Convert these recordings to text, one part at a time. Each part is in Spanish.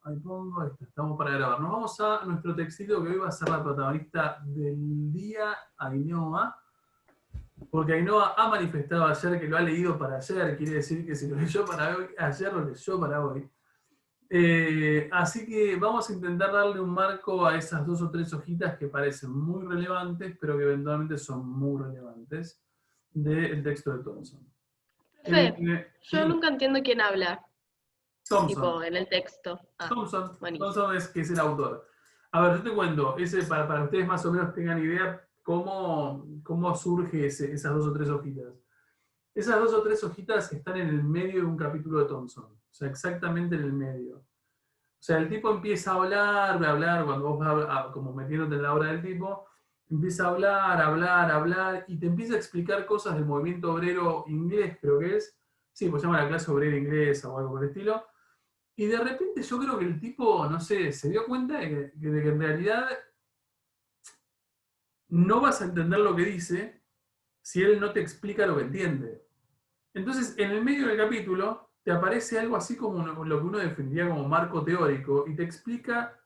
ahí pongo, ahí está, estamos para grabar. Nos vamos a nuestro textito que hoy va a ser la protagonista del día, Ainhoa, porque Ainhoa ha manifestado ayer que lo ha leído para ayer, quiere decir que si lo leyó para hoy, ayer lo leyó para hoy. Así que vamos a intentar darle un marco a esas 2 o 3 hojitas que parecen muy relevantes, pero que eventualmente son muy relevantes del texto de Thompson. Profe, yo nunca entiendo quién habla, Thompson. tipo, en el texto. Ah, buenísimo. Thompson es que es el autor. A ver, yo te cuento, para ustedes más o menos tengan idea cómo surge esas 2 o 3 hojitas. Esas 2 o 3 hojitas están en el medio de un capítulo de Thompson, o sea, exactamente en el medio. O sea, el tipo empieza a hablar, cuando vos vas como metiéndote en la obra del tipo, empieza a hablar, y te empieza a explicar cosas del movimiento obrero inglés, creo que es. Sí, pues se llama la clase obrera inglesa o algo por el estilo. Y de repente yo creo que el tipo, no sé, se dio cuenta de que en realidad no vas a entender lo que dice si él no te explica lo que entiende. Entonces, en el medio del capítulo, te aparece algo así como lo que uno definiría como marco teórico y te explica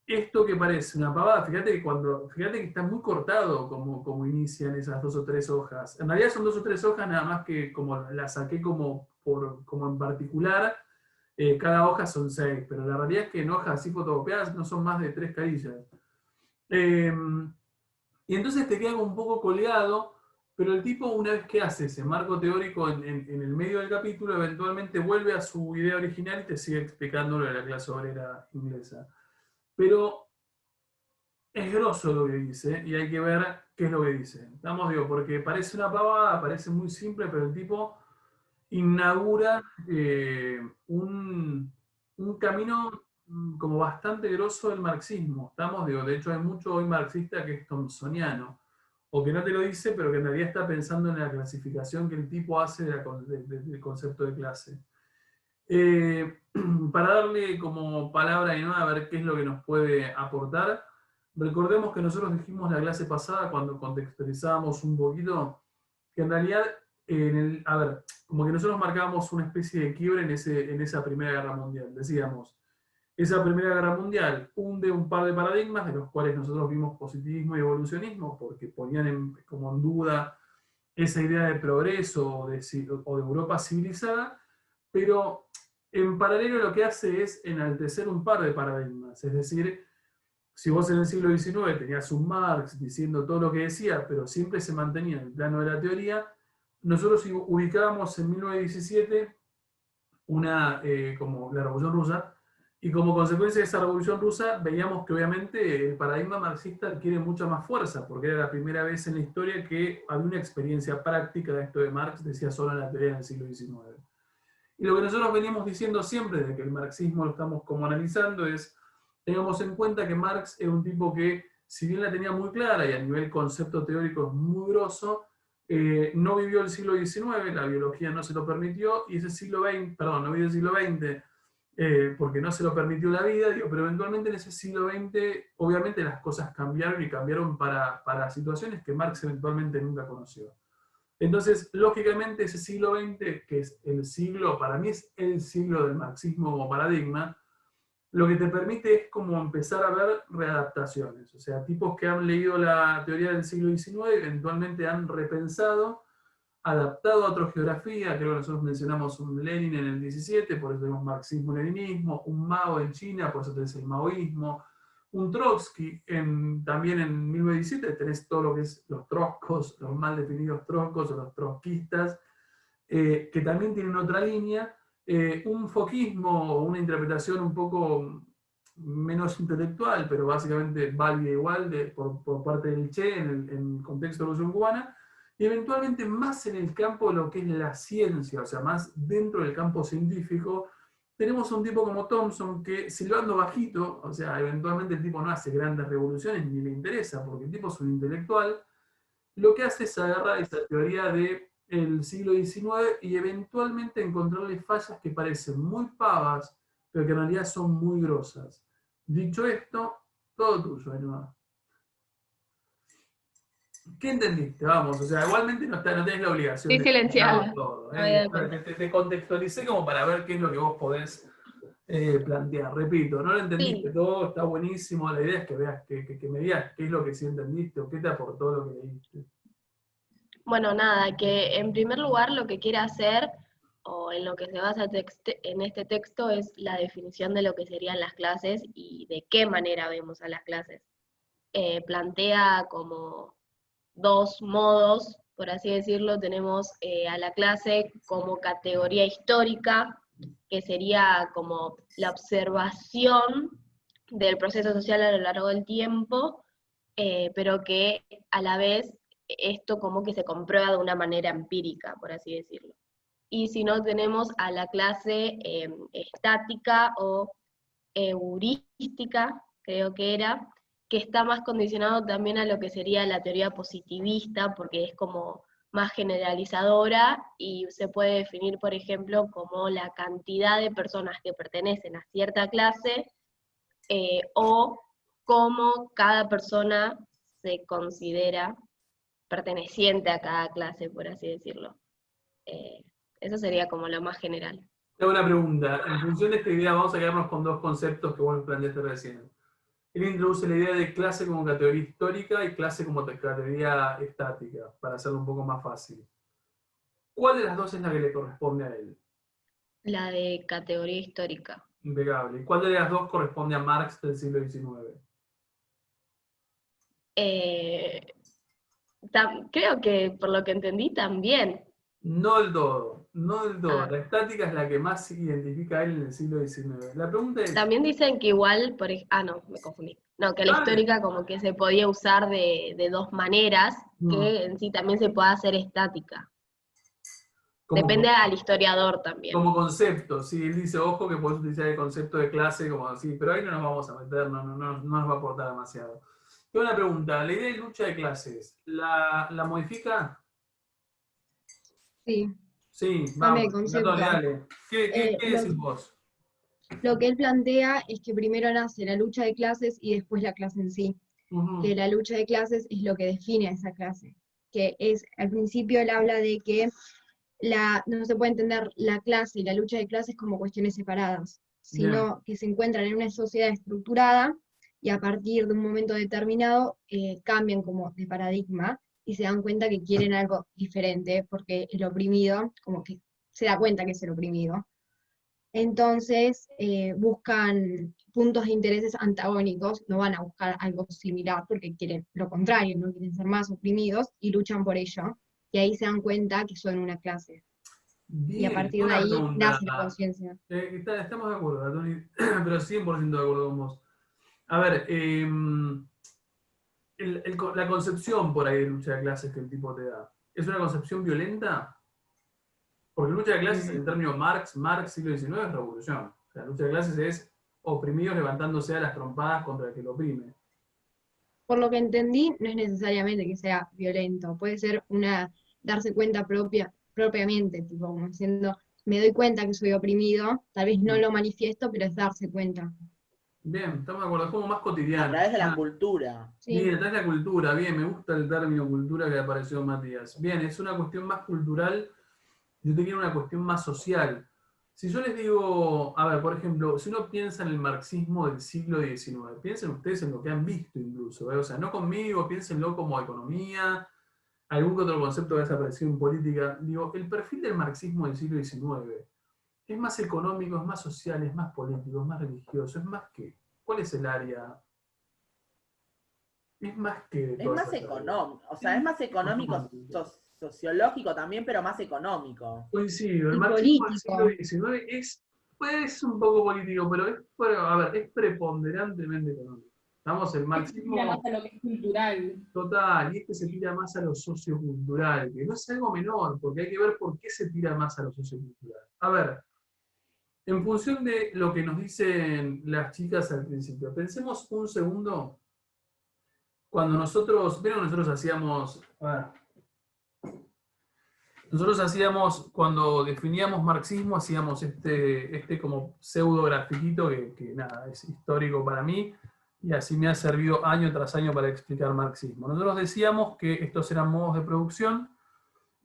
esto que parece una pavada. Fíjate que está muy cortado como inician esas 2 o 3 hojas. En realidad son 2 o 3 hojas, nada más que como las saqué como en particular. Cada hoja son 6, pero la realidad es que en hojas así fotocopiadas no son más de 3 carillas. Eh, y entonces te queda un poco colgado, pero el tipo, una vez que hace ese marco teórico en el medio del capítulo, eventualmente vuelve a su idea original y te sigue explicando lo de la clase obrera inglesa. Pero es grosso lo que dice y hay que ver qué es lo que dice. Estamos, digo, porque parece una pavada, parece muy simple, pero el tipo inaugura un camino como bastante grosso del marxismo. Estamos, digo, de hecho hay mucho hoy marxista que es thompsoniano, o que no te lo dice, pero que en realidad está pensando en la clasificación que el tipo hace del concepto de clase. Eh, para darle como palabra y no a ver qué es lo que nos puede aportar, recordemos que nosotros dijimos la clase pasada, cuando contextualizábamos un poquito, que en realidad, a ver, como que nosotros marcábamos una especie de quiebre en esa Primera Guerra Mundial. Decíamos, esa Primera Guerra Mundial hunde un par de paradigmas, de los cuales nosotros vimos positivismo y evolucionismo, porque ponían como en duda esa idea de progreso o de Europa civilizada, pero en paralelo lo que hace es enaltecer un par de paradigmas. Es decir, si vos en el siglo XIX tenías un Marx diciendo todo lo que decía, pero siempre se mantenía en el plano de la teoría, nosotros ubicábamos en 1917 como la Revolución Rusa, y como consecuencia de esa Revolución Rusa veíamos que obviamente el paradigma marxista adquiere mucha más fuerza, porque era la primera vez en la historia que había una experiencia práctica de esto de Marx, decía solo en la teoría del siglo XIX. Y lo que nosotros venimos diciendo siempre, de que el marxismo lo estamos como analizando, es, tengamos en cuenta que Marx era un tipo que, si bien la tenía muy clara y a nivel concepto teórico es muy grosso, no vivió el siglo XIX, la biología no se lo permitió, y ese siglo XX, perdón, no vivió el siglo XX porque no se lo permitió la vida, digo, pero eventualmente en ese siglo XX, obviamente las cosas cambiaron y cambiaron para situaciones que Marx eventualmente nunca conoció. Entonces, lógicamente, ese siglo XX, que es el siglo, para mí es el siglo del marxismo como paradigma, lo que te permite es como empezar a ver readaptaciones. O sea, tipos que han leído la teoría del siglo XIX eventualmente han repensado, adaptado a otra geografía. Creo que nosotros mencionamos un Lenin en el 17, por eso tenemos marxismo-leninismo, un Mao en China, por eso tenés el maoísmo, un Trotsky también en 1917, tenés todo lo que es los trotskos, los mal definidos trotskos o los trotskistas, que también tienen otra línea, un foquismo o una interpretación un poco menos intelectual, pero básicamente válida igual por parte del Che en el contexto de la Revolución Cubana, y eventualmente más en el campo de lo que es la ciencia, o sea, más dentro del campo científico, tenemos un tipo como Thompson que, silbando bajito, o sea, eventualmente el tipo no hace grandes revoluciones ni le interesa, porque el tipo es un intelectual, lo que hace es agarrar esa teoría del siglo XIX y eventualmente encontrarle fallas que parecen muy pavas, pero que en realidad son muy grosas. Dicho esto, todo tuyo, Ainhoa. ¿Qué entendiste? Vamos, o sea, igualmente no tenés la obligación Estoy de explicarlo silenciada, todo. no me había dado cuenta. Te contextualicé como para ver qué es lo que vos podés plantear. Repito, no lo entendiste Sí. todo, está buenísimo, la idea es que veas, que me digas qué es lo que sí entendiste o qué te aportó lo que leíste. Bueno, nada, que en primer lugar lo que quiere hacer, o en lo que se basa en este texto, es la definición de lo que serían las clases y de qué manera vemos a las clases. Plantea como dos modos, por así decirlo. Tenemos a la clase como categoría histórica, que sería como la observación del proceso social a lo largo del tiempo, pero que a la vez esto como que se comprueba de una manera empírica, por así decirlo. Y si no, tenemos a la clase estática o heurística, creo que está más condicionado también a lo que sería la teoría positivista, porque es como más generalizadora y se puede definir, por ejemplo, como la cantidad de personas que pertenecen a cierta clase, o cómo cada persona se considera perteneciente a cada clase, por así decirlo. Eh, Eso sería como lo más general. Tengo una pregunta. En función de esta idea, vamos a quedarnos con dos conceptos que vos planteaste recién. Él introduce la idea de clase como categoría histórica y clase como categoría estática, para hacerlo un poco más fácil. ¿Cuál de las dos es la que le corresponde a él? La de categoría histórica. Impecable. ¿Y cuál de las dos corresponde a Marx del siglo XIX? Eh, Creo que por lo que entendí también. No del todo, no del todo. Ah, La estática es la que más identifica a él en el siglo XIX. La pregunta es, también dicen que igual, no, me confundí. No, que la ¿vale? histórica como que se podía usar de dos maneras, Mm, que en sí también se puede hacer estática. Depende como, al historiador también. como concepto, sí, él dice, ojo, que puedes utilizar el concepto de clase como así, pero ahí no nos vamos a meter, no nos va a aportar demasiado. Tengo una pregunta, la idea de lucha de clases, ¿la modifica? Sí, Sí, cambia de vamos, Natalia, concepto. dale. ¿Qué Lo, decís vos? lo que él plantea es que primero nace la lucha de clases y después la clase en sí. Que Ujú, la lucha de clases es lo que define a esa clase. Que es, al principio él habla de que no se puede entender la clase y la lucha de clases como cuestiones separadas, bien. sino que se encuentran en una sociedad estructurada y a partir de un momento determinado cambian como de paradigma y se dan cuenta que quieren algo diferente porque el oprimido como que se da cuenta que es el oprimido. Entonces buscan puntos de intereses antagónicos, no van a buscar algo similar porque quieren lo contrario, no quieren ser más oprimidos y luchan por ello. Y ahí se dan cuenta que son una clase. Y a Bien, partir de una ahí pregunta. nace la conciencia. Estamos de acuerdo, Tony, pero 100% de acuerdo con vos. A ver, la concepción por ahí de lucha de clases que el tipo te da, ¿es una concepción violenta? Porque lucha de clases en Mm, el término Marx siglo XIX es revolución. O sea, lucha de clases es oprimidos levantándose a las trompadas contra el que lo oprime. Por lo que entendí, no es necesariamente que sea violento, puede ser darse cuenta propiamente, tipo como diciendo, me doy cuenta que soy oprimido, tal vez no Mm. lo manifiesto, pero es darse cuenta. Bien, estamos de acuerdo, es como más A cotidiano. través de la Ah, cultura. Sí. bien, está la cultura, bien, me gusta el término cultura que apareció en Matías. Bien, es una cuestión más cultural, yo te quiero una cuestión más social. Si yo les digo, a ver, por ejemplo, si uno piensa en el marxismo del siglo XIX, piensen ustedes en lo que han visto incluso, ¿eh? O sea, no conmigo, piénsenlo como economía, algún que otro concepto que haya aparecido en política. Digo, el perfil del marxismo del siglo XIX es más económico, es más social, es más político, es más religioso, es más que. ¿Cuál es el área? Es más que de Es todas más esas áreas. económico, o sea, es Es más económico, económico. sociológico también, pero más económico. Coincido, el Y marxismo del siglo político. XIX es un poco político, pero a ver, es preponderantemente económico. Vamos, el Se tira más marxismo a lo que es cultural. total, y este se tira más a lo sociocultural, que no es algo menor, porque hay que ver por qué se tira más a lo sociocultural. A ver, en función de lo que nos dicen las chicas al principio, pensemos un segundo, cuando nosotros hacíamos, a ver, nosotros hacíamos, cuando definíamos marxismo, hacíamos este como pseudo grafiquito que nada, es histórico para mí y así me ha servido año tras año para explicar marxismo. Nosotros decíamos que estos eran modos de producción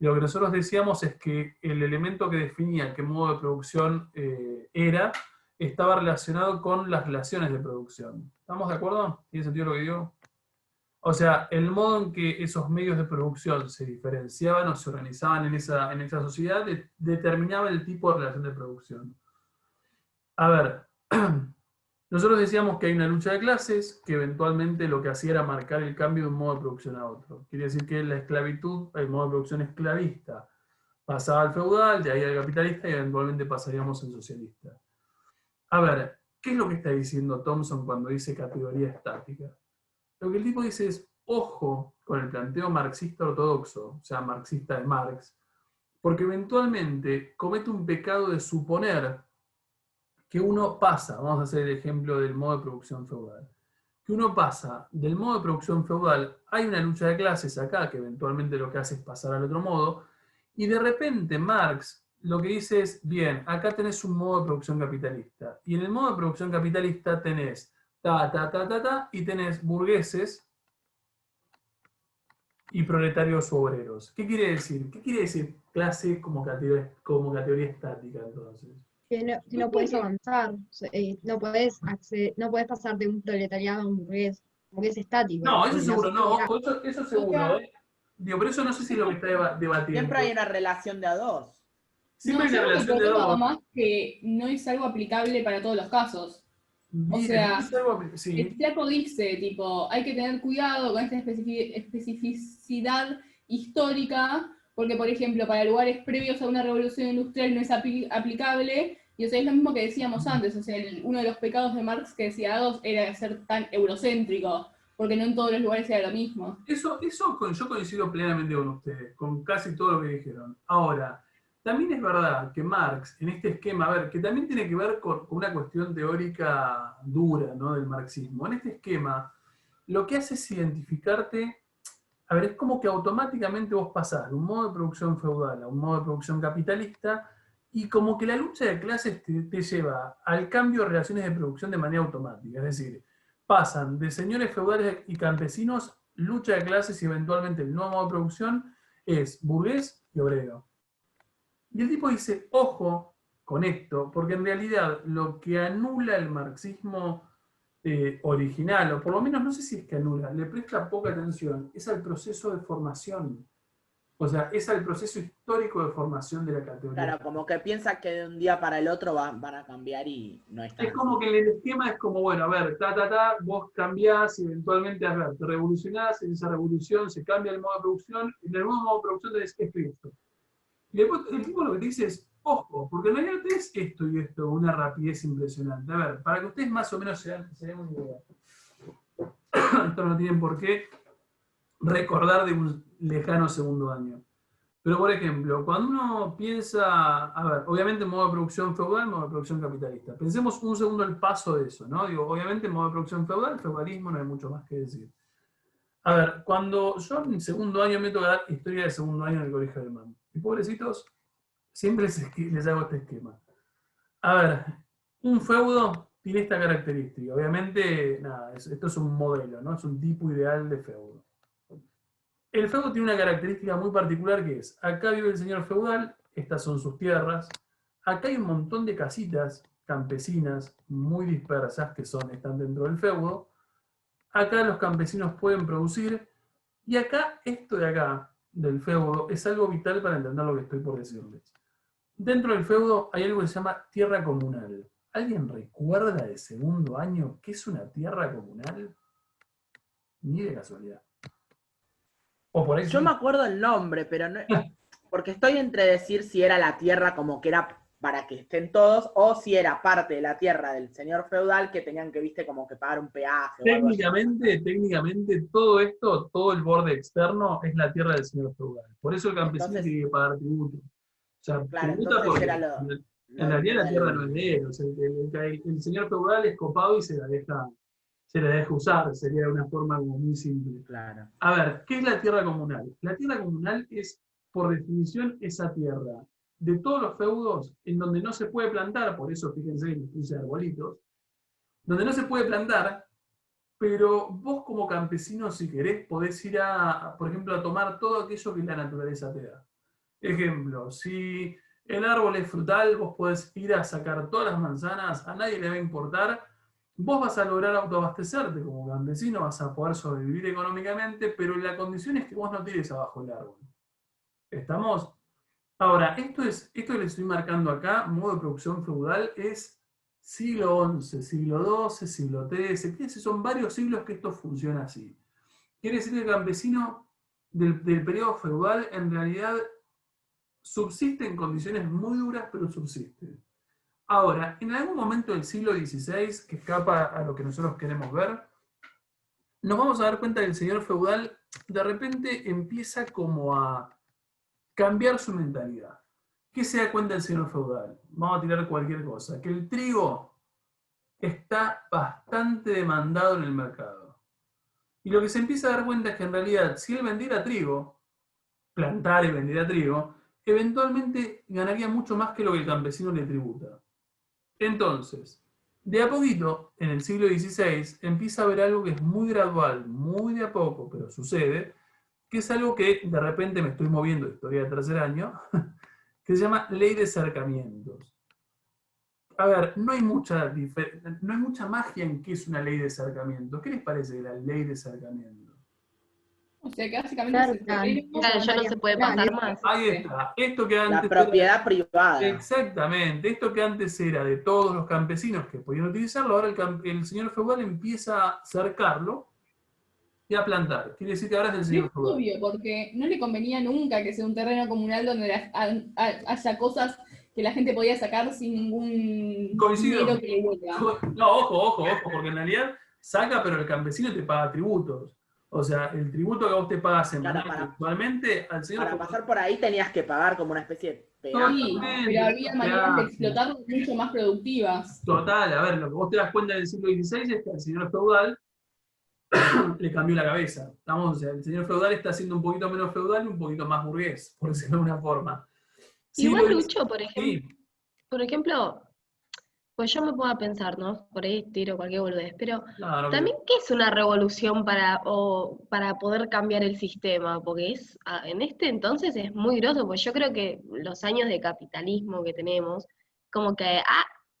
y lo que nosotros decíamos es que el elemento que definía qué modo de producción era estaba relacionado con las relaciones de producción. ¿Estamos de acuerdo? ¿Tiene sentido lo que digo? O sea, el modo en que esos medios de producción se diferenciaban o se organizaban en esa sociedad determinaba el tipo de relación de producción. A ver, nosotros decíamos que hay una lucha de clases que eventualmente lo que hacía era marcar el cambio de un modo de producción a otro. Quiere decir que la esclavitud, el modo de producción esclavista, pasaba al feudal, de ahí al capitalista y eventualmente pasaríamos al socialista. A ver, ¿qué es lo que está diciendo Thompson cuando dice categoría estática? Lo que el tipo dice es, ojo con el planteo marxista ortodoxo, o sea, marxista de Marx, porque eventualmente comete un pecado de suponer que uno pasa, vamos a hacer el ejemplo del modo de producción feudal, que uno pasa del modo de producción feudal, hay una lucha de clases acá, que eventualmente lo que hace es pasar al otro modo, y de repente Marx lo que dice es, bien, acá tenés un modo de producción capitalista, y en el modo de producción capitalista tenés y tenés burgueses y proletarios o obreros. ¿Qué quiere decir? ¿Qué quiere decir clase como categoría estática entonces? Que no puedes avanzar, no puedes pasar de un proletariado a un burgués estático. No, eso porque la seguro, no, sociedad- ojo, eso seguro, ¿eh? Digo, pero eso no sé si es lo que está debatiendo. Siempre hay una relación de a dos. Siempre hay No, una yo creo que relación de propongo dos. además que no es algo aplicable para todos los casos. O sea, Es algo, sí. el flaco dice, tipo, hay que tener cuidado con esta especificidad histórica, porque, por ejemplo, para lugares previos a una revolución industrial no es aplicable, y o sea, es lo mismo que decíamos antes, o sea, uno de los pecados de Marx que decía Adolf era ser tan eurocéntrico, porque no en todos los lugares era lo mismo. Eso yo coincido plenamente con ustedes, con casi todo lo que dijeron. Ahora, también es verdad que Marx, en este esquema, a ver, que también tiene que ver con una cuestión teórica dura, ¿no?, del marxismo. En este esquema, lo que hace es identificarte, a ver, es como que automáticamente vos pasás de un modo de producción feudal a un modo de producción capitalista, y como que la lucha de clases te lleva al cambio de relaciones de producción de manera automática. Es decir, pasan de señores feudales y campesinos, lucha de clases y eventualmente el nuevo modo de producción es burgués y obrero. Y el tipo dice, ojo con esto, porque en realidad lo que anula el marxismo original, o por lo menos no sé si es que anula, le presta poca atención, es al proceso de formación. O sea, es al proceso histórico de formación de la categoría. Claro, como que piensa que de un día para el otro van a cambiar y no es tan Es como que el esquema es como, bueno, a ver, vos cambiás y eventualmente, a ver, te revolucionás, en esa revolución se cambia el modo de producción, en el nuevo modo de producción tenés esto y esto. Y después el tipo lo que te dice es, ojo, porque en realidad tenés esto y esto, una rapidez impresionante. A ver, para que ustedes más o menos se den una idea. Esto no tienen por qué recordar de un lejano segundo año. Pero, por ejemplo, cuando uno piensa, a ver, obviamente modo de producción feudal, modo de producción capitalista. Pensemos un segundo el paso de eso, ¿no? Digo, obviamente modo de producción feudal, feudalismo, no hay mucho más que decir. A ver, cuando yo en segundo año me toca dar historia de segundo año en el colegio alemán, y pobrecitos, siempre les hago este esquema. A ver, un feudo tiene esta característica. Obviamente, nada, esto es un modelo, ¿no? Es un tipo ideal de feudo. El feudo tiene una característica muy particular que es, acá vive el señor feudal, estas son sus tierras, acá hay un montón de casitas campesinas muy dispersas que están dentro del feudo, acá los campesinos pueden producir, y acá, esto de acá, del feudo, es algo vital para entender lo que estoy por decirles. Dentro del feudo hay algo que se llama tierra comunal. ¿Alguien recuerda de segundo año qué es una tierra comunal? Ni de casualidad. O por ahí Yo sí. me acuerdo el nombre, pero no, porque estoy entre decir si era la tierra como que era para que estén todos, o si era parte de la tierra del señor feudal que tenían que, viste, como que pagar un peaje o algo así. Técnicamente, todo esto, todo el borde externo, es la tierra del señor feudal. Por eso el campesino Entonces, tiene que pagar tributo. O sea, claro, tributa entonces porque era en realidad la tierra no es de él. O sea, el señor feudal es copado y se la deja usar. Sería una forma como muy simple. Claro. A ver, ¿qué es la tierra comunal? La tierra comunal es, por definición, esa tierra de todos los feudos en donde no se puede plantar, por eso fíjense que les puse arbolitos, donde no se puede plantar, pero vos como campesino, si querés, podés ir por ejemplo, a tomar todo aquello que la naturaleza te da. Ejemplo, si el árbol es frutal, vos podés ir a sacar todas las manzanas, a nadie le va a importar, vos vas a lograr autoabastecerte como campesino, vas a poder sobrevivir económicamente, pero la condición es que vos no tires abajo el árbol. ¿Estamos? Ahora, esto que les estoy marcando acá, modo de producción feudal, es siglo XI, siglo XII, siglo XIII, fíjense, son varios siglos que esto funciona así. Quiere decir que el campesino del periodo feudal en realidad subsiste en condiciones muy duras, pero subsiste. Ahora, en algún momento del siglo XVI, que escapa a lo que nosotros queremos ver, nos vamos a dar cuenta que el señor feudal de repente empieza como a cambiar su mentalidad. ¿Qué se da cuenta el señor feudal? Vamos a tirar cualquier cosa. Que el trigo está bastante demandado en el mercado. Y lo que se empieza a dar cuenta es que en realidad, si él vendiera trigo, plantar y vendiera trigo, eventualmente ganaría mucho más que lo que el campesino le tributa. Entonces, de a poquito, en el siglo XVI, empieza a haber algo que es muy gradual, muy de a poco, pero sucede, que es algo que de repente me estoy moviendo, historia de tercer año, que se llama ley de cercamientos. A ver, no hay mucha magia en qué es una ley de cercamiento. ¿Qué les parece de la ley de cercamiento? O sea, que básicamente Claro, ya no se puede pasar más. Ahí está. Esto que antes La propiedad privada. Exactamente. Esto que antes era de todos los campesinos que podían utilizarlo, ahora el señor feudal empieza a cercarlo y a plantar. Quiere decir que ahora es del señor Es feudal. obvio, porque no le convenía nunca que sea un terreno comunal donde haya cosas que la gente podía sacar sin ningún Coincido. dinero que le vuelva. No, ojo, porque en realidad saca, pero el campesino te paga tributos. O sea, el tributo que vos te pagas actualmente al señor... Para pasar por ahí tenías que pagar como una especie de peaje. Sí, pero había maneras de explotarlo mucho más productivas. Total, a ver, lo que vos te das cuenta del siglo XVI es que al señor feudal le cambió la cabeza. O sea, el señor feudal está siendo un poquito menos feudal y un poquito más burgués, por decirlo de una forma. Igual Lucho, por ejemplo, pues yo me pongo a pensar, ¿no? Por ahí tiro cualquier boludez, pero Claro, también, ¿qué es una revolución para poder cambiar el sistema? Porque en este entonces es muy groso, porque yo creo que los años de capitalismo que tenemos, como que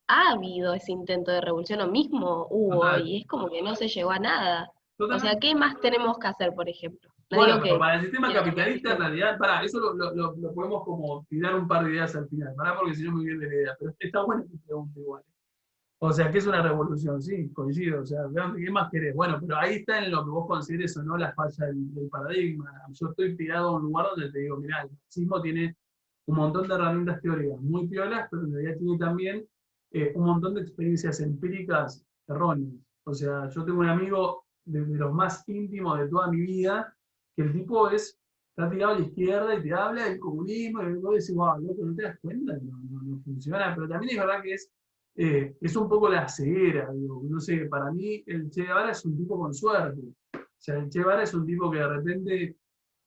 ha habido ese intento de revolución, o mismo hubo, Total. y es como que no se llegó a nada. Totalmente. O sea, ¿qué más tenemos que hacer, por ejemplo? No Bueno, digo pero que para el sistema quiero capitalista, en cambiar el realidad, eso lo podemos como tirar un par de ideas al final, porque si no me viene la idea, pero está bueno que pregunte igual. O sea, ¿qué es una revolución? Sí, coincido, o sea, ¿qué más querés? Bueno, pero ahí está en lo que vos consideres o no la falla del paradigma. Yo estoy tirado a un lugar donde te digo, mirá, el marxismo tiene un montón de herramientas teóricas muy piolas, pero en realidad tiene también un montón de experiencias empíricas erróneas. O sea, yo tengo un amigo de los más íntimos de toda mi vida, que el tipo está tirado a la izquierda y te habla del comunismo, y vos decís, wow, loco, ¿no te das cuenta? No funciona, pero también es verdad que es un poco la ceguera, digo, no sé, para mí el Che Guevara es un tipo con suerte. O sea, el Che Guevara es un tipo que de repente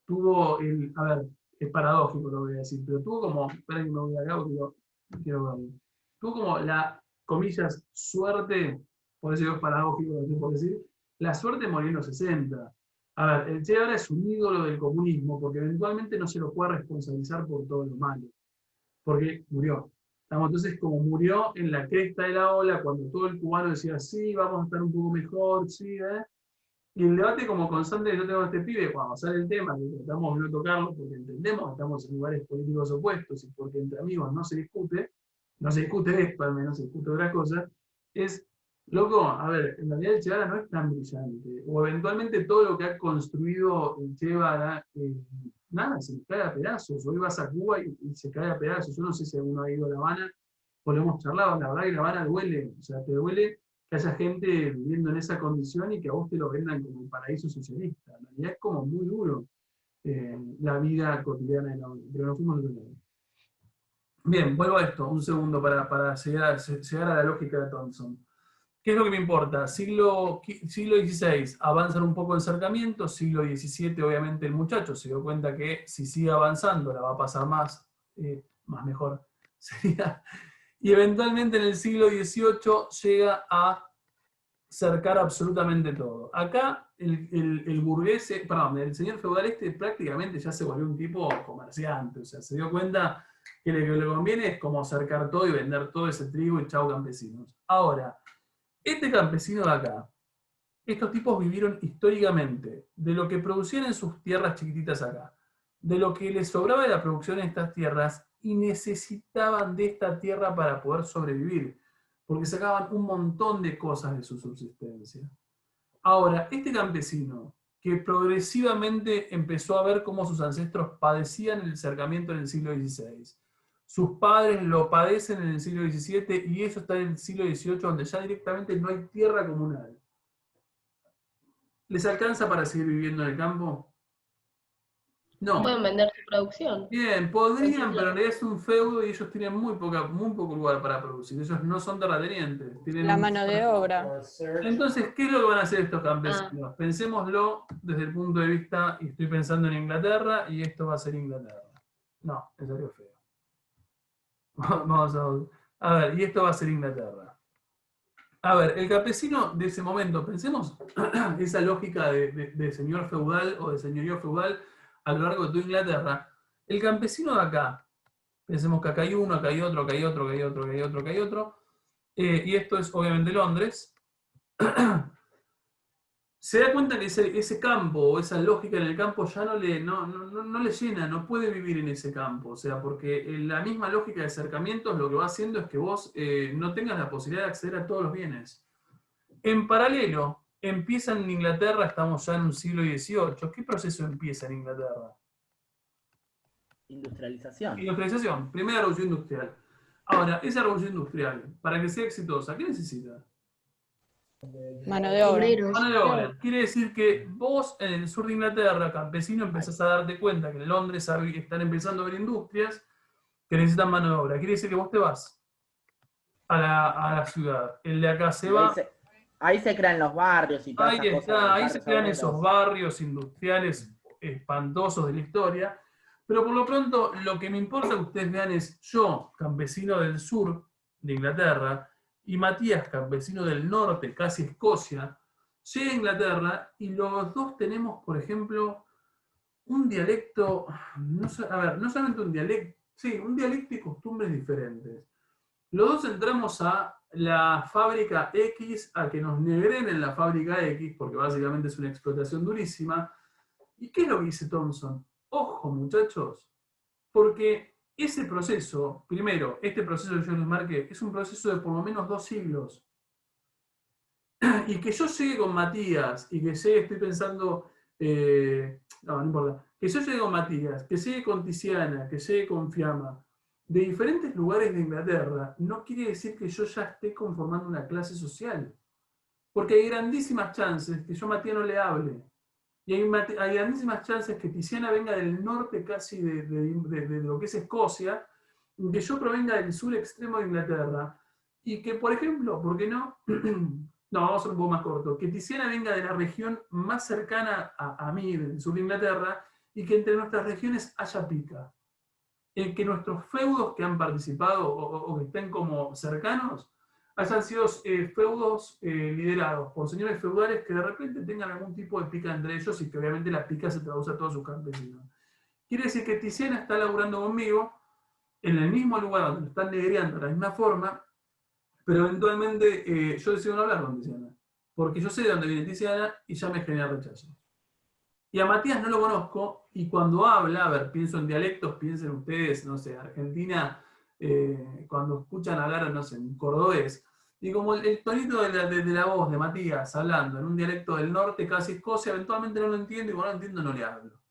tuvo a ver, es paradójico lo que voy a decir, pero tuvo como, espera que me voy acá porque quiero verlo. Tuvo como la, comillas, suerte, por eso es paradójico lo que tengo que decir, la suerte de morir en los 60. A ver, el Che Guevara es un ídolo del comunismo, porque eventualmente no se lo puede responsabilizar por todo lo malo, porque murió. Entonces, como murió en la cresta de la ola, cuando todo el cubano decía, sí, vamos a estar un poco mejor, sí, y el debate como constante que yo tengo con este pibe, cuando sale el tema, que tratamos de no tocarlo porque entendemos que estamos en lugares políticos opuestos y porque entre amigos no se discute esto, al menos se discute otra cosa, es, loco, a ver, en realidad el Che Guevara no es tan brillante, o eventualmente todo lo que ha construido el Che Guevara, nada, se cae a pedazos. Hoy vas a Cuba y se cae a pedazos. Yo no sé si alguno ha ido a La Habana o lo hemos charlado. La verdad que La Habana duele. O sea, te duele que haya gente viviendo en esa condición y que a vos te lo vendan como un paraíso socialista. En realidad es como muy duro la vida cotidiana de la Habana. Pero nos fuimos de otro lado. Bien, vuelvo a esto, un segundo para llegar a la lógica de Thompson. ¿Qué es lo que me importa? Siglo XVI, avanzan un poco el cercamiento, siglo XVII, obviamente el muchacho se dio cuenta que si sigue avanzando la va a pasar más mejor. Y eventualmente en el siglo XVIII llega a cercar absolutamente todo. Acá el burgués, el señor feudal prácticamente ya se volvió un tipo comerciante, o sea, se dio cuenta que lo que le conviene es como cercar todo y vender todo ese trigo y chau campesinos. Ahora, este campesino de acá, estos tipos vivieron históricamente de lo que producían en sus tierras chiquititas acá, de lo que les sobraba de la producción en estas tierras y necesitaban de esta tierra para poder sobrevivir, porque sacaban un montón de cosas de su subsistencia. Ahora, este campesino, que progresivamente empezó a ver cómo sus ancestros padecían el cercamiento en el siglo XVI, sus padres lo padecen en el siglo XVII y eso está en el siglo XVIII, donde ya directamente no hay tierra comunal. ¿Les alcanza para seguir viviendo en el campo? No. Pueden vender su producción. Bien, podrían, pero en realidad es un feudo y ellos tienen muy poco lugar para producir. Ellos no son terratenientes. Tienen La mano de obra. Entonces, ¿qué es lo que van a hacer estos campesinos? Pensémoslo desde el punto de vista, y estoy pensando en Inglaterra, y esto va a ser Inglaterra. No, es algo feo. Vamos a ver, y esto va a ser Inglaterra. A ver, el campesino de ese momento, pensemos esa lógica de señor feudal o de señorío feudal a lo largo de toda Inglaterra. El campesino de acá, pensemos que acá hay uno, acá hay otro, acá hay otro, acá hay otro, acá hay otro, acá hay otro, y esto es obviamente Londres. Se da cuenta que ese campo o esa lógica en el campo ya no le llena, no puede vivir en ese campo. O sea, porque la misma lógica de acercamientos lo que va haciendo es que vos no tengas la posibilidad de acceder a todos los bienes. En paralelo, empieza en Inglaterra, estamos ya en un siglo XVIII. ¿Qué proceso empieza en Inglaterra? Industrialización. Industrialización, primera revolución industrial. Ahora, esa revolución industrial, para que sea exitosa, ¿qué necesita? Mano de obra. Obreros. Mano de obra. Quiere decir que vos en el sur de Inglaterra, campesino, empezás a darte cuenta que en Londres están empezando a haber industrias que necesitan mano de obra. Quiere decir que vos te vas a la ciudad. El de acá se va. Ahí se crean los barrios y todas Ahí esas está, cosas. ahí se crean esos barrios industriales espantosos de la historia. Pero por lo pronto, lo que me importa que ustedes vean es yo, campesino del sur de Inglaterra, y Matías, campesino del norte, casi Escocia, llega a Inglaterra y los dos tenemos, por ejemplo, un dialecto, no solamente un dialecto, sí, un dialecto y costumbres diferentes. Los dos entramos a la fábrica X, a que nos negren en la fábrica X, porque básicamente es una explotación durísima. ¿Y qué es lo que dice Thompson? Ojo, muchachos, porque ese proceso, primero, este proceso que yo les marqué, es un proceso de por lo menos 2 siglos. Y que yo llegue con Matías, y que llegue, estoy pensando, no importa, que yo llegue con Matías, que llegue con Tiziana, que llegue con Fiamma, de diferentes lugares de Inglaterra, no quiere decir que yo ya esté conformando una clase social. Porque hay grandísimas chances que yo a Matías no le hable. Y hay grandísimas chances que Tiziana venga del norte casi de lo que es Escocia, que yo provenga del sur extremo de Inglaterra, y que, por ejemplo, ¿por qué no? No, vamos a ser un poco más corto. Que Tiziana venga de la región más cercana a mí, del sur de Inglaterra, y que entre nuestras regiones haya pica. En que nuestros feudos que han participado o que estén como cercanos hayan sido feudos liderados por señores feudales que de repente tengan algún tipo de pica entre ellos y que obviamente la pica se traduce a todos sus campesinos. Quiere decir que Tiziana está laburando conmigo en el mismo lugar donde lo están negreando de la misma forma, pero eventualmente yo decido no hablar con Tiziana, porque yo sé de dónde viene Tiziana y ya me genera rechazo. Y a Matías no lo conozco, y cuando habla, a ver, pienso en dialectos, piensen ustedes, no sé, Argentina, cuando escuchan hablar, no sé, en cordobés, y como el tonito de la voz de Matías hablando en un dialecto del norte, casi Escocia, eventualmente no lo entiendo, y cuando no lo entiendo no le hablo.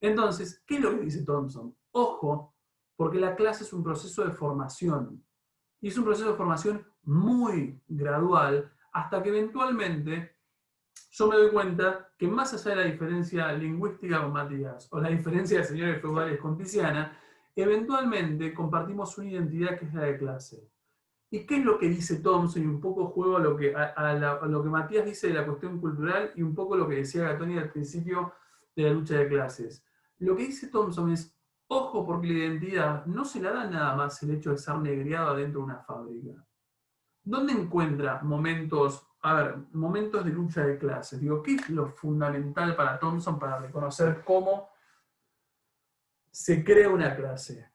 Entonces, ¿qué es lo que dice Thompson? Ojo, porque la clase es un proceso de formación, y es un proceso de formación muy gradual, hasta que eventualmente yo me doy cuenta que más allá de la diferencia lingüística con Matías, o la diferencia de señores feudales con Tiziana, eventualmente compartimos una identidad que es la de clase. ¿Y qué es lo que dice Thompson? Y un poco juego a lo que Matías dice de la cuestión cultural y un poco lo que decía Gatoni al principio de la lucha de clases. Lo que dice Thompson es, ojo, porque la identidad no se la da nada más el hecho de ser negriado adentro de una fábrica. ¿Dónde encuentra momentos de lucha de clases? Digo, ¿qué es lo fundamental para Thompson para reconocer cómo se crea una clase?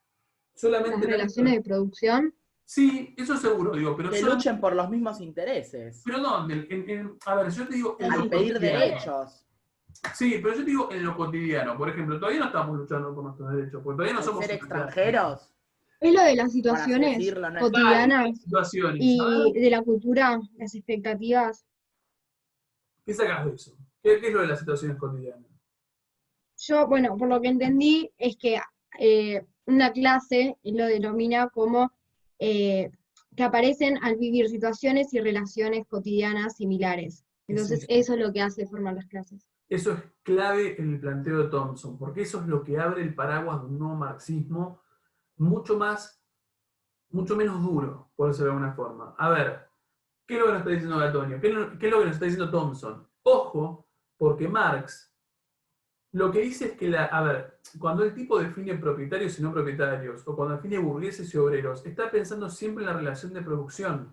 solamente... Las relaciones de producción. Sí, eso seguro, digo, pero Que solamente... luchen por los mismos intereses. Pero no, a ver, yo te digo... en Al lo pedir cotidiano. derechos. Sí, pero yo te digo en lo cotidiano. Por ejemplo, todavía no estamos luchando por nuestros derechos, porque todavía no Al somos... ser extranjeros. Es lo de las Por así situaciones decirlo, no es- cotidianas Situaciones. y de la cultura, las expectativas. ¿Qué sacas de eso? ¿Qué es lo de las situaciones cotidianas? Yo, bueno, por lo que entendí es que una clase él lo denomina como que aparecen al vivir situaciones y relaciones cotidianas similares. Entonces, eso es lo que hace formar las clases. Eso es clave en el planteo de Thompson, porque eso es lo que abre el paraguas de un nuevo marxismo mucho menos duro, por decirlo de alguna forma. A ver, ¿qué es lo que nos está diciendo Gatonio? ¿Qué es lo que nos está diciendo Thompson? Ojo, porque Marx lo que dice es que, a ver, cuando el tipo define propietarios y no propietarios, o cuando define burgueses y obreros, está pensando siempre en la relación de producción.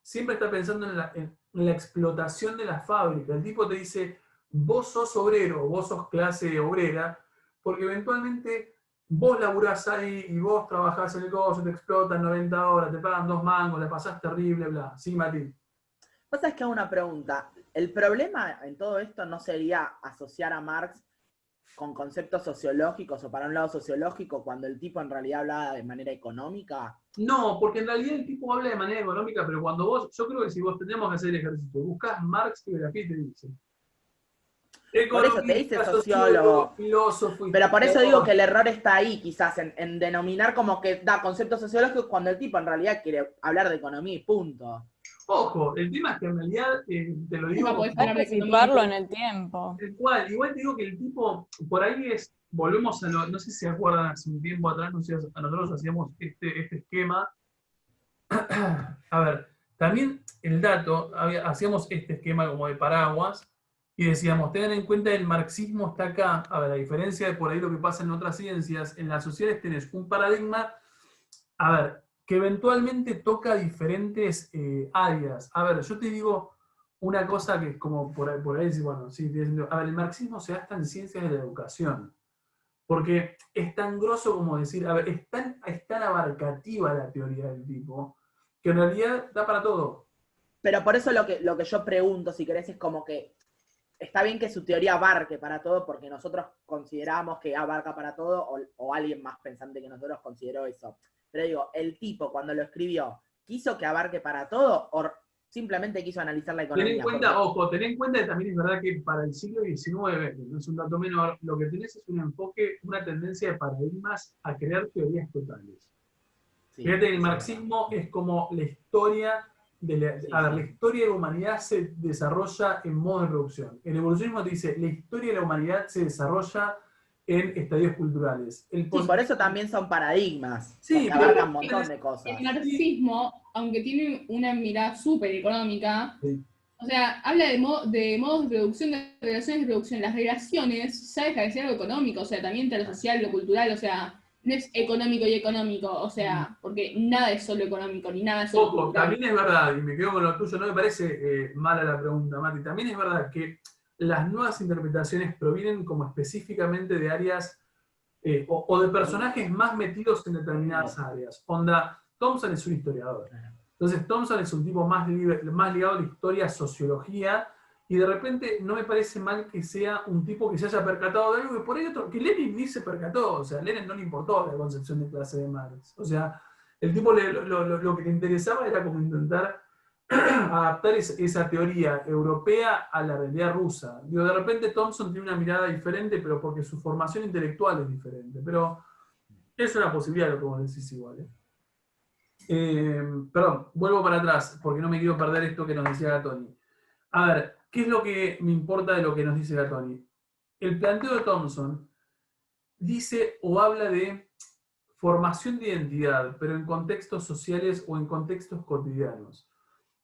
Siempre está pensando en la explotación de la fábrica. El tipo te dice, vos sos obrero, vos sos clase obrera, porque eventualmente vos laburás ahí y vos trabajás en el coso, te explotan 90 horas, te pagan 2 mangos, la pasás terrible, bla. Sí, Mati. Pasa es que hago una pregunta. El problema en todo esto no sería asociar a Marx con conceptos sociológicos o para un lado sociológico cuando el tipo en realidad hablaba de manera económica. No, porque en realidad el tipo habla de manera económica, pero cuando yo creo que si vos tenemos que hacer el ejercicio, buscás Marx y biografía y te dice. Por eso te dice sociólogo, filósofo. Pero por eso digo que el error está ahí, quizás, en denominar como que da conceptos sociológicos cuando el tipo en realidad quiere hablar de economía y punto. Ojo, el tema es que en realidad, te lo digo, Nunca podés Hay hablar de que economía. situarlo en el tiempo. igual te digo que el tipo, por ahí volvemos a no sé si se acuerdan, hace un tiempo atrás, no sé, a nosotros hacíamos este esquema. A ver, también el dato, hacíamos este esquema como de paraguas, y decíamos, tengan en cuenta el marxismo está acá. A ver, a diferencia de por ahí lo que pasa en otras ciencias, en las sociedades tenés un paradigma, a ver, que eventualmente toca diferentes áreas. A ver, yo te digo una cosa que es como por ahí bueno, sí, a ver, el marxismo se gasta en ciencias de la educación, porque es tan grosso como decir, a ver, es tan abarcativa la teoría del tipo, que en realidad da para todo. Pero por eso lo que yo pregunto, si querés, es como que está bien que su teoría abarque para todo, porque nosotros consideramos que abarca para todo, o alguien más pensante que nosotros consideró eso. Pero digo, el tipo cuando lo escribió, ¿quiso que abarque para todo o simplemente quiso analizar la economía? Ten en cuenta, ojo, ten en cuenta que también es verdad que para el siglo XIX, que no es un dato menor, lo que tenés es un enfoque, una tendencia de paradigmas a crear teorías totales. Sí, Fíjate que el marxismo es como la historia la historia de la humanidad se desarrolla en modo de producción. El evolucionismo te dice, la historia de la humanidad se desarrolla en estadios culturales. Sí, por eso también son paradigmas, Sí, porque abarcan un montón de cosas. El marxismo, aunque tiene una mirada súper económica, Sí. o sea, habla de modos de producción, de relaciones de producción. Las relaciones ya deja de ser algo económico, o sea, también entre lo social, lo cultural, o sea, no es económico y económico, o sea, porque nada es solo económico, ni nada es solo Ojo, cultural. también es verdad, y me quedo con lo tuyo, no me parece mala la pregunta, Mati, también es verdad que las nuevas interpretaciones provienen como específicamente de áreas o de personajes más metidos en determinadas áreas. Onda, Thompson es un historiador. Entonces Thompson es un tipo más ligado a la historia, sociología, y de repente no me parece mal que sea un tipo que se haya percatado de algo, que por ahí otro, que Lenin ni se percató, o sea, a Lenin no le importó la concepción de clase de Marx. O sea, el tipo lo que le interesaba era como intentar adaptar esa teoría europea a la realidad rusa. Digo, de repente Thompson tiene una mirada diferente, pero porque su formación intelectual es diferente. Pero es una posibilidad lo que vos decís igual. Perdón, vuelvo para atrás, porque no me quiero perder esto que nos decía Gatoni. A ver, ¿qué es lo que me importa de lo que nos dice Gatoni? El planteo de Thompson dice o habla de formación de identidad, pero en contextos sociales o en contextos cotidianos.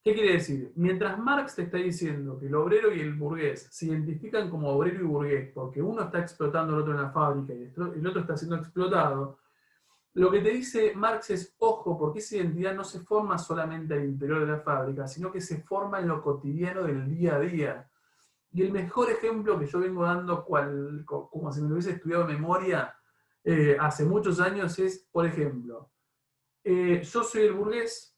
¿Qué quiere decir? Mientras Marx te está diciendo que el obrero y el burgués se identifican como obrero y burgués porque uno está explotando al otro en la fábrica y el otro está siendo explotado, lo que te dice Marx es, ojo, porque esa identidad no se forma solamente al interior de la fábrica, sino que se forma en lo cotidiano del día a día. Y el mejor ejemplo que yo vengo dando, como si me lo hubiese estudiado de memoria, hace muchos años es, por ejemplo, yo soy el burgués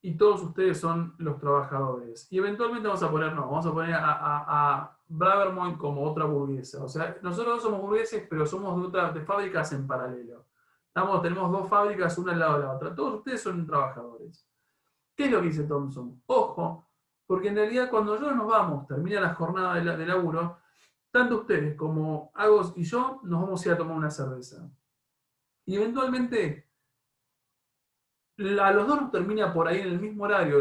y todos ustedes son los trabajadores. Y eventualmente vamos a poner a Braverman como otra burguesa. O sea, nosotros no somos burgueses, pero somos de fábricas en paralelo. Tenemos dos fábricas, una al lado de la otra. Todos ustedes son trabajadores. ¿Qué es lo que dice Thompson? Ojo, porque en realidad cuando nosotros nos vamos, termina la jornada de laburo, tanto ustedes como Agos y yo nos vamos a ir a tomar una cerveza. Y eventualmente a los dos nos termina por ahí en el mismo horario,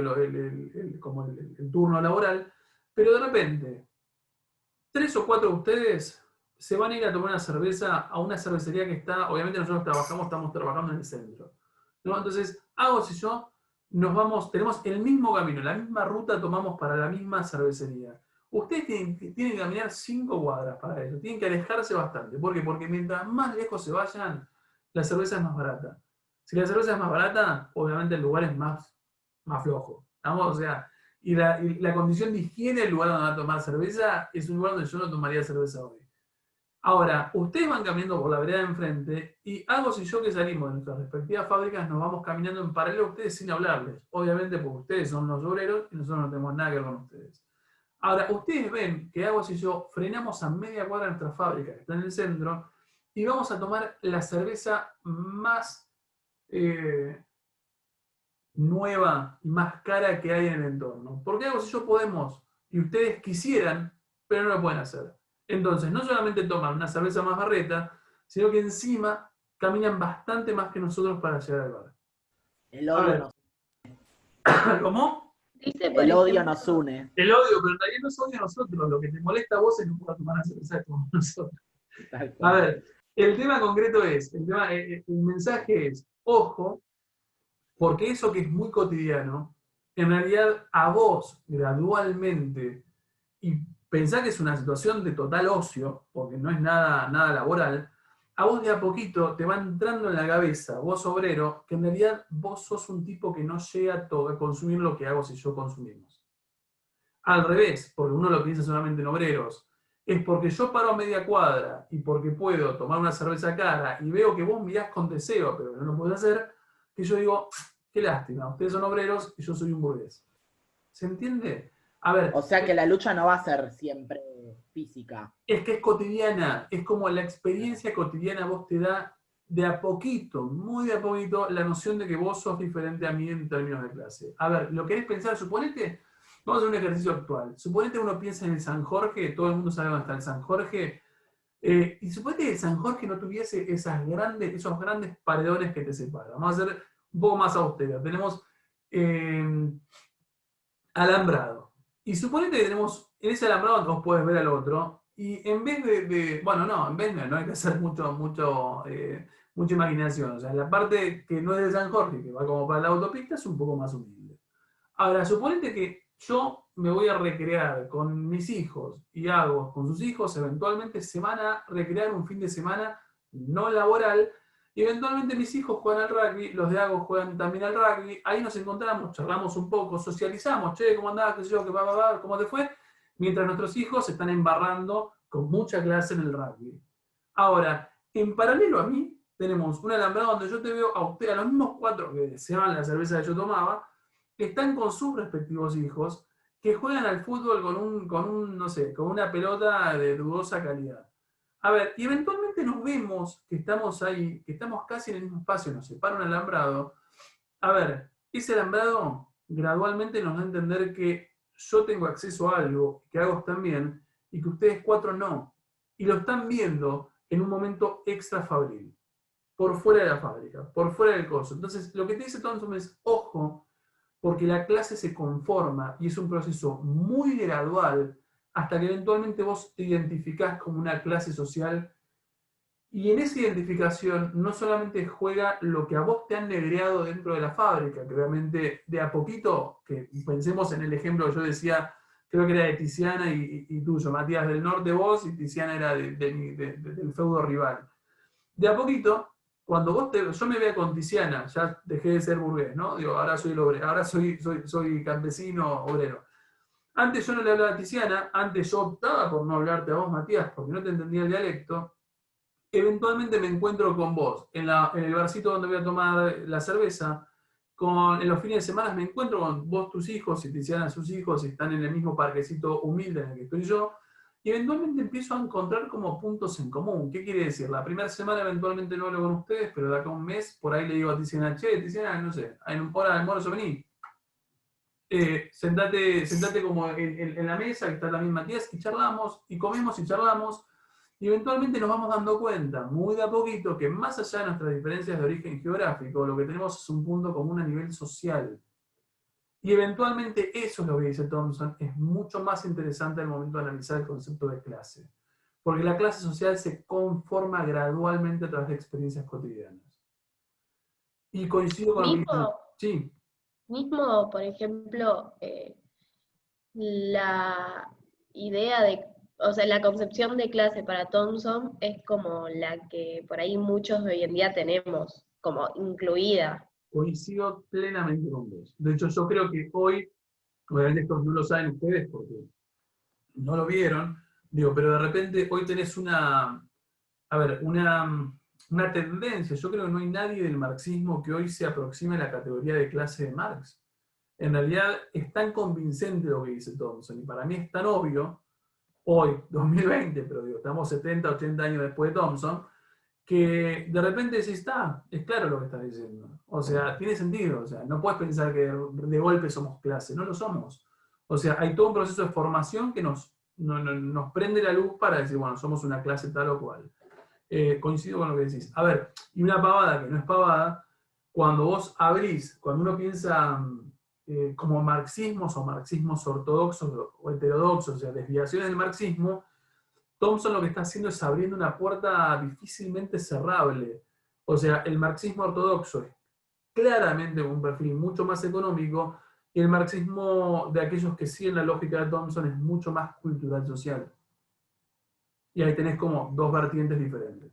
como el turno laboral, pero de repente, 3 o 4 de ustedes se van a ir a tomar una cerveza a una cervecería que está, obviamente nosotros estamos trabajando en el centro, ¿no? Entonces, Agos y yo tenemos el mismo camino, la misma ruta tomamos para la misma cervecería. Ustedes tienen que caminar 5 cuadras para eso, tienen que alejarse bastante. ¿Por qué? Porque mientras más lejos se vayan, la cerveza es más barata. Si la cerveza es más barata, obviamente el lugar es más flojo. ¿Estamos? O sea, y la condición de higiene del lugar donde van a tomar cerveza es un lugar donde yo no tomaría cerveza hoy. Ahora, ustedes van caminando por la vereda de enfrente y Agos y yo que salimos de nuestras respectivas fábricas nos vamos caminando en paralelo a ustedes sin hablarles. Obviamente porque ustedes son los obreros y nosotros no tenemos nada que ver con ustedes. Ahora, ustedes ven que Agos y yo frenamos a media cuadra de nuestra fábrica que está en el centro y vamos a tomar la cerveza más nueva y más cara que hay en el entorno. Porque algo si yo podemos y ustedes quisieran, pero no lo pueden hacer. Entonces, no solamente toman una cerveza más barreta, sino que encima caminan bastante más que nosotros para llegar al bar. El odio nos une. ¿Cómo? El odio nos une. El odio, pero también nos odia a nosotros. Lo que te molesta a vos es que no puedas tomar una cerveza como nosotros. A ver, el tema concreto es, el mensaje es, ojo, porque eso que es muy cotidiano, en realidad a vos gradualmente, y pensá que es una situación de total ocio, porque no es nada laboral, a vos de a poquito te va entrando en la cabeza, vos obrero, que en realidad vos sos un tipo que no llega a consumir lo que Agos y yo consumimos. Al revés, porque uno lo piensa solamente en obreros, es porque yo paro a media cuadra y porque puedo tomar una cerveza cara y veo que vos mirás con deseo, pero que no lo podés hacer, que yo digo, qué lástima, ustedes son obreros y yo soy un burgués. ¿Se entiende? A ver. O sea que la lucha no va a ser siempre física. Es que es cotidiana, es como la experiencia cotidiana vos te da de a poquito, muy de a poquito, la noción de que vos sos diferente a mí en términos de clase. A ver, ¿lo querés pensar? Suponete, vamos a hacer un ejercicio actual. Suponete uno piensa en el San Jorge, todo el mundo sabe dónde está el San Jorge, y suponete que el San Jorge no tuviese esos grandes paredones que te separan. Vamos a hacer un poco más austero. Tenemos alambrado. Y suponete que tenemos, en ese alambrado vos podés ver al otro, y en vez no hay que hacer mucha imaginación. O sea, la parte que no es de San Jorge, que va como para la autopista, es un poco más humilde. Ahora, suponete que yo me voy a recrear con mis hijos y Agos con sus hijos, eventualmente se van a recrear un fin de semana no laboral, y eventualmente mis hijos juegan al rugby, los de Agos juegan también al rugby, ahí nos encontramos, charlamos un poco, socializamos, che, ¿cómo andás? ¿Qué sé yo? ¿Cómo te fue? Mientras nuestros hijos se están embarrando con mucha clase en el rugby. Ahora, en paralelo a mí, tenemos un alambrado donde yo te veo a usted, a los mismos 4 que deseaban la cerveza que yo tomaba, que están con sus respectivos hijos, que juegan al fútbol con una pelota de dudosa calidad. A ver, y eventualmente nos vemos que estamos ahí, que estamos casi en el mismo espacio, nos separa un alambrado. A ver, ese alambrado gradualmente nos da a entender que yo tengo acceso a algo, que Agos también, y que ustedes 4 no. Y lo están viendo en un momento extra fabril, por fuera de la fábrica, por fuera del coso. Entonces, lo que te dice Thompson es, ojo, porque la clase se conforma y es un proceso muy gradual hasta que eventualmente vos te identificás como una clase social, y en esa identificación no solamente juega lo que a vos te han negreado dentro de la fábrica, que obviamente de a poquito, que pensemos en el ejemplo que yo decía, creo que era de Tiziana y tuyo, Matías del norte vos y Tiziana era del feudo rival. De a poquito, cuando yo me vea con Tiziana, ya dejé de ser burgués, ¿no? Digo, ahora soy el obrero, ahora soy campesino obrero. Antes yo no le hablaba a Tiziana, antes yo optaba por no hablarte a vos, Matías, porque no te entendía el dialecto. eventualmente me encuentro con vos en el barcito donde voy a tomar la cerveza, en los fines de semana me encuentro con vos, tus hijos, si te hicieran sus hijos, si están en el mismo parquecito humilde en el que estoy yo, y eventualmente empiezo a encontrar como puntos en común. ¿Qué quiere decir? La primera semana eventualmente no hablo con ustedes, pero de acá a un mes, por ahí le digo a Tiziana, che, Tiziana, no sé, en un hora de almuerzo vení. Sentate como en la mesa, que está también Matías, y charlamos, y comemos y charlamos, y eventualmente nos vamos dando cuenta, muy de a poquito, que más allá de nuestras diferencias de origen geográfico, lo que tenemos es un punto común a nivel social. Y eventualmente eso es lo que dice Thompson, es mucho más interesante al momento de analizar el concepto de clase. Porque la clase social se conforma gradualmente a través de experiencias cotidianas. Y coincido con lo que dice. Sí. Mismo, por ejemplo, la idea de, o sea, la concepción de clase para Thompson es como la que por ahí muchos de hoy en día tenemos, como incluida. Coincido plenamente con vos. De hecho, yo creo que hoy, obviamente esto no lo saben ustedes porque no lo vieron, digo, pero de repente hoy tenés una tendencia. Yo creo que no hay nadie del marxismo que hoy se aproxime a la categoría de clase de Marx. En realidad es tan convincente lo que dice Thompson, y para mí es tan obvio, hoy, 2020, pero digo, estamos 70, 80 años después de Thompson, que de repente decís, es claro lo que estás diciendo. O sea, tiene sentido. O sea, no puedes pensar que de golpe somos clase, no lo somos. O sea, hay todo un proceso de formación que nos prende la luz para decir, bueno, somos una clase tal o cual. Coincido con lo que decís. A ver, y una pavada que no es pavada, cuando vos abrís, cuando uno piensa como marxismos o marxismos ortodoxos o heterodoxos, o sea, desviaciones del marxismo, Thompson lo que está haciendo es abriendo una puerta difícilmente cerrable. O sea, el marxismo ortodoxo es claramente un perfil mucho más económico, y el marxismo de aquellos que siguen la lógica de Thompson es mucho más cultural social. Y ahí tenés como dos vertientes diferentes.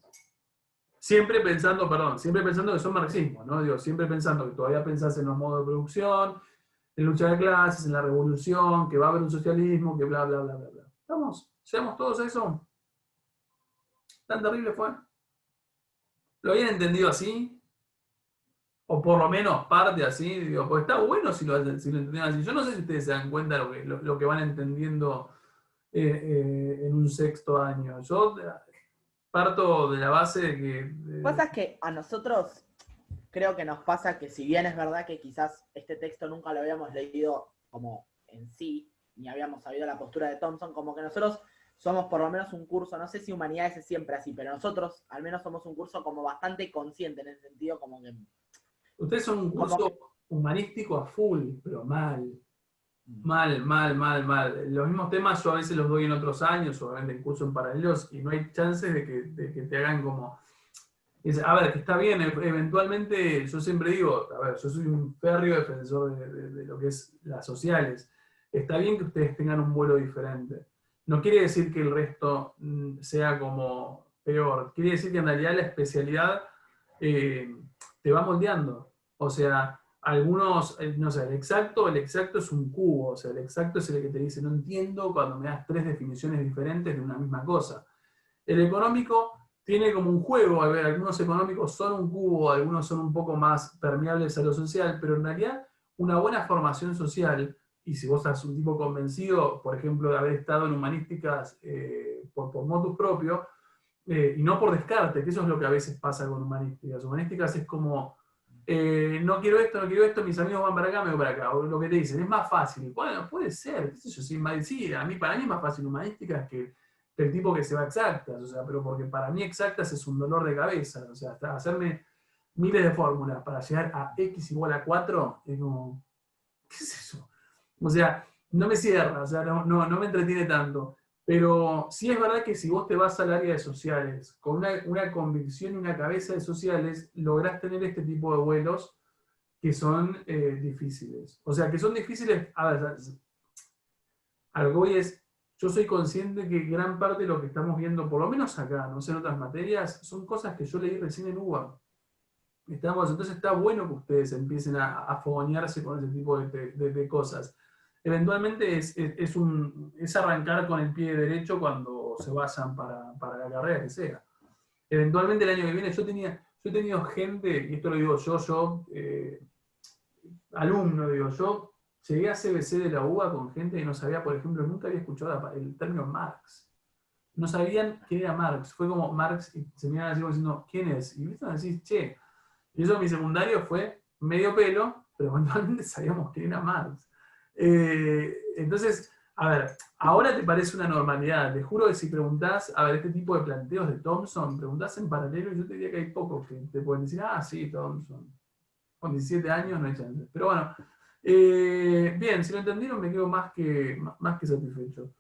Siempre pensando que son marxismos, ¿no? Digo, siempre pensando que todavía pensás en los modos de producción, en lucha de clases, en la revolución, que va a haber un socialismo, que bla, bla, bla, bla, bla. ¿Estamos? ¿Llegamos todos a eso? ¿Tan terrible fue? ¿Lo habían entendido así? O por lo menos parte así, digo, pues está bueno si lo entendían así. Yo no sé si ustedes se dan cuenta de lo que van entendiendo en un sexto año. Yo parto de la base de que... Pasa que a nosotros creo que nos pasa que si bien es verdad que quizás este texto nunca lo habíamos leído como en sí, ni habíamos sabido la postura de Thompson, como que nosotros somos por lo menos un curso, no sé si humanidades es siempre así, pero nosotros al menos somos un curso como bastante consciente en el sentido como que... Ustedes son un curso humanístico a full, pero mal. Mal. Los mismos temas yo a veces los doy en otros años, obviamente en cursos en paralelos, y no hay chances de que te hagan como... A ver, que está bien, eventualmente yo siempre digo, a ver, yo soy un férreo defensor de lo que es las sociales. Está bien que ustedes tengan un vuelo diferente. No quiere decir que el resto sea como peor. Quiere decir que en realidad la especialidad te va moldeando. O sea, algunos, no sé, el exacto es un cubo. O sea, el exacto es el que te dice, no entiendo cuando me das 3 definiciones diferentes de una misma cosa. El económico tiene como un juego, a ver, algunos económicos son un cubo, algunos son un poco más permeables a lo social, pero en realidad una buena formación social, y si vos sos un tipo convencido, por ejemplo, de haber estado en humanísticas por motus propio, y no por descarte, que eso es lo que a veces pasa con humanísticas. Humanísticas es como, no quiero esto, mis amigos van para acá, me voy para acá, o lo que te dicen, es más fácil. Bueno, puede ser, qué sé yo, sí, para mí es más fácil humanísticas que el tipo que se va a exactas, o sea, pero porque para mí exactas es un dolor de cabeza, o sea, hasta hacerme miles de fórmulas para llegar a x igual a 4, es como, ¿qué es eso? O sea, no me cierra, o sea, no me entretiene tanto, pero sí es verdad que si vos te vas al área de sociales, con una convicción y una cabeza de sociales, lográs tener este tipo de vuelos que son difíciles. O sea, que son difíciles, a ver, a lo que voy es, yo soy consciente que gran parte de lo que estamos viendo, por lo menos acá, no sé, en otras materias, son cosas que yo leí recién en UBA. Entonces está bueno que ustedes empiecen a fogonearse con ese tipo de cosas. Eventualmente es arrancar con el pie derecho cuando se vayan para la carrera que sea. eventualmente el año que viene, yo he tenido gente, y esto lo digo yo, alumno, digo, yo llegué a CBC de la UBA con gente que no sabía, por ejemplo, nunca había escuchado el término Marx. No sabían quién era Marx. Fue como Marx, y se miraban así como diciendo, ¿quién es? Y empiezan a decir, che. Y eso en mi secundario fue medio pelo, pero eventualmente sabíamos quién era Marx. Entonces, a ver, ahora te parece una normalidad. Te juro que si preguntás, a ver, este tipo de planteos de Thompson, preguntás en paralelo, y yo te diría que hay pocos que te pueden decir, ah, sí, Thompson. Con 17 años no hay chance. Pero bueno, bien, si lo entendieron me quedo más que satisfecho.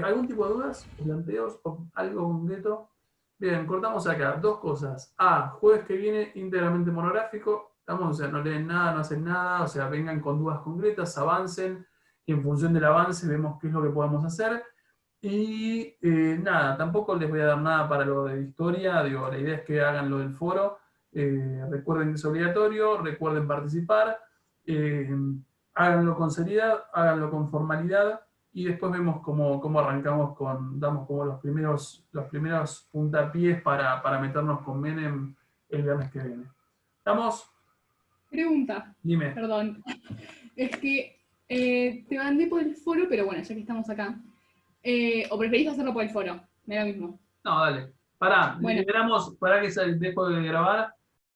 ¿Algún tipo de dudas, planteos o algo concreto? Bien, cortamos acá. Dos cosas. Jueves que viene, íntegramente monográfico. Estamos, o sea, no leen nada, no hacen nada, o sea, vengan con dudas concretas, avancen, y en función del avance vemos qué es lo que podemos hacer. Y nada, tampoco les voy a dar nada para lo de historia, digo, la idea es que hagan lo del foro. Recuerden que es obligatorio, recuerden participar, háganlo con seriedad, háganlo con formalidad, y después vemos cómo arrancamos damos como los primeros puntapiés para meternos con Menem el viernes que viene. ¿Estamos? Pregunta. Dime. Perdón. Es que te mandé por el foro, pero bueno, ya que estamos acá. ¿O preferís hacerlo por el foro? Me da lo mismo. No, dale. Pará, Bueno. liberamos, para que dejo de grabar,